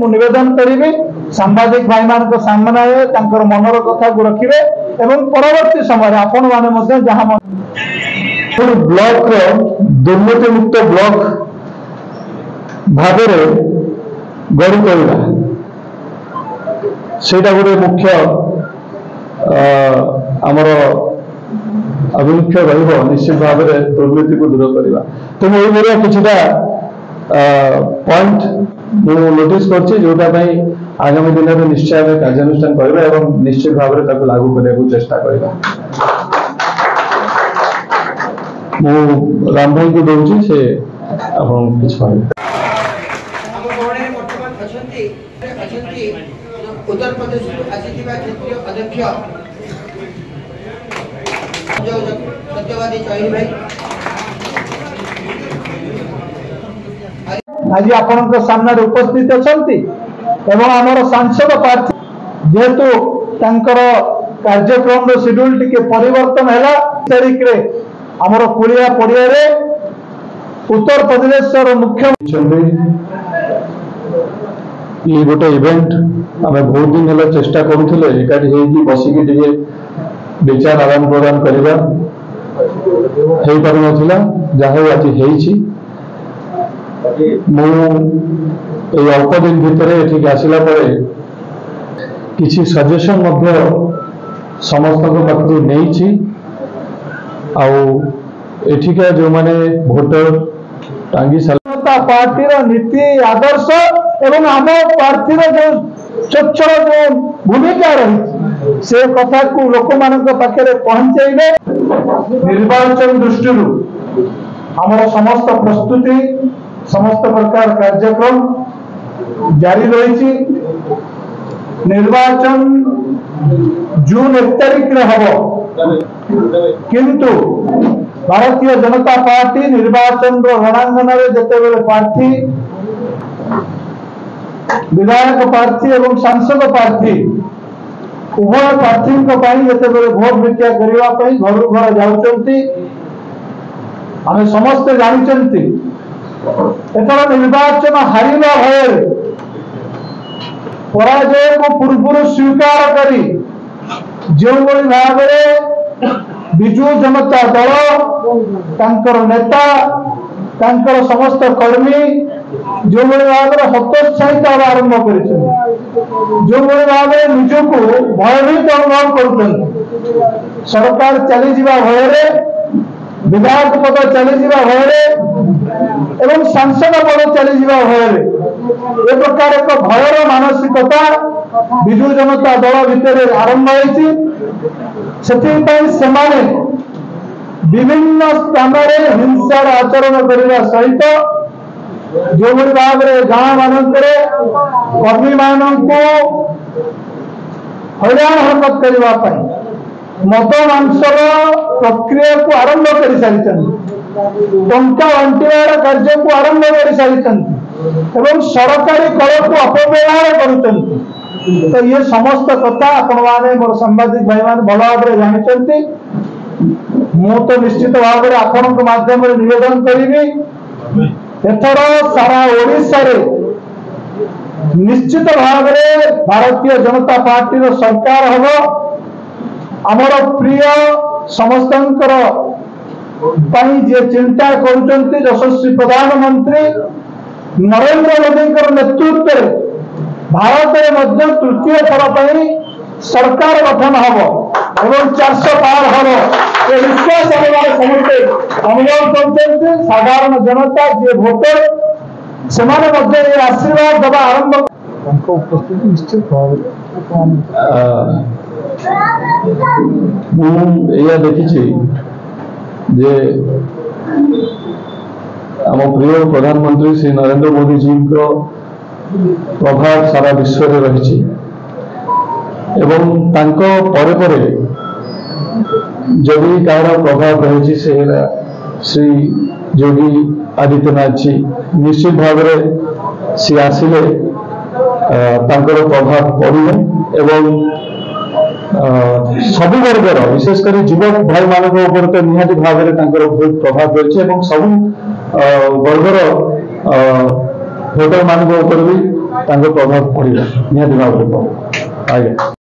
निवेदन करी सांबादिक भाई मान सामने मनर कथा को रखिए एवं परवर्ती समय आपण मैंने जहाँ ब्लॉक दुर्नीति मुक्त ब्लॉक भाव गढ़ी तोड़ा सेटा गोटे मुख्य आमर अभिमुख्य निश्चित भाव में दुर्नीति को दूर करवा। तो मुझे किछिटा पॉइंट मुझे नोटिस करटा आगामी दिन में निश्चय आम कार्यानुष्ठान करवा और निश्चित भाव में लागू करने को चेष्टा करवा। मु राम भाई को दूसरी से उत्तर प्रदेश क्षेत्रीय अध्यक्ष सत्यवादी चौधरी भाई आज आपण सामने उपस्थित अच्छा आमर सांसद प्रार्थी जेहेतु कार्यक्रम शेड्यूल टिके परिवर्तन है तारीख रे आमर कुलिया पड़िया उत्तर प्रदेश मुख्यमंत्री ये गोटे इवेंट आम बहुत दिन है चेष्टा करूँ एकाठी बसिकी टे विचार आदान प्रदान करवा हो पार ना जहाँ आज अल्प दिन भितर ये आसला किसी सजेशन समस्त पाखु नहीं आठिका जो माने वोटर टांगी जनता पार्टी नीति आदर्श एवं आम प्रार्थी जो स्वच्छ जो भूमिका रही से कथा को लोक मान पाखे पहुंचे निर्वाचन दृष्टि आमर समस्त प्रस्तुति समस्त प्रकार कार्यक्रम जारी रही। निर्वाचन जून 1 तारीख में हम किंतु भारतीय जनता पार्टी निर्वाचन रणांगन में जिते प्रार्थी विधायक प्रार्थी एवं सांसद प्रार्थी उभय प्रार्थी जिते भोट भिक्षा करने घर घर जाऊँच आम समस्ते जानते एथर निर्वाचन हारिबा भय पराजय को पूर्व स्वीकार करी जो भाव विजु जनता दल नेता समस्त कर्मी जो भाव हतोत्साहित आरंभ कर जो भाव निजक भयभीत अनुभव कर सरकार चली भय विधायक पद चली भय एवं सांसद पद चली भय ए प्रकार एक भयर मानसिकता विजु जनता दल भितर आरंभ होती विभिन्न स्थान हिंसार आचरण करने सहित जो भाव गाँ मान कर्मी मान हैरान हरकत करने मद मांसर प्रक्रिया को आरंभ कर सारी टंका अंटार कार्य को आरंभ कर सारी सरकारी कर को अपव्यवहार कर तो ये समस्त कथा आपण मैंने मोर सांबादिक भाई मान भल भाव जानते मु तो निश्चित भाव में आपण माध्यम निवेदन करी एथर सारा ओडिशा रे निश्चित भाव में भारतीय जनता पार्टी सरकार हम आमर प्रिय समस्त जे चिंता कर यशस्वी प्रधानमंत्री नरेंद्र मोदी नेतृत्व में भारत में तृतीय थर पर सरकार गठन हम एवं 400 पार हम विश्वास समस्ते अनुभव कर साधारण जनता जे भोटर से आशीर्वाद दबा आरंभ उपस्थिति निश्चित भाव देखी जे आम प्रिय प्रधानमंत्री श्री नरेंद्र मोदी जी को प्रभाव सारा विश्व में रही एवं तांको परे परे जदि कार प्रभाव रही श्री योगी आदित्यनाथ जी निश्चित भाव में सी आसिले तांकर प्रभाव पड़े एवं सब वर्गर विशेषकर युवक भाई मान तो निहाती भाव में बहुत प्रभाव रही सब वर्गर भोटर मान भी प्रभाव पड़ा निहत भाव आज्ञा।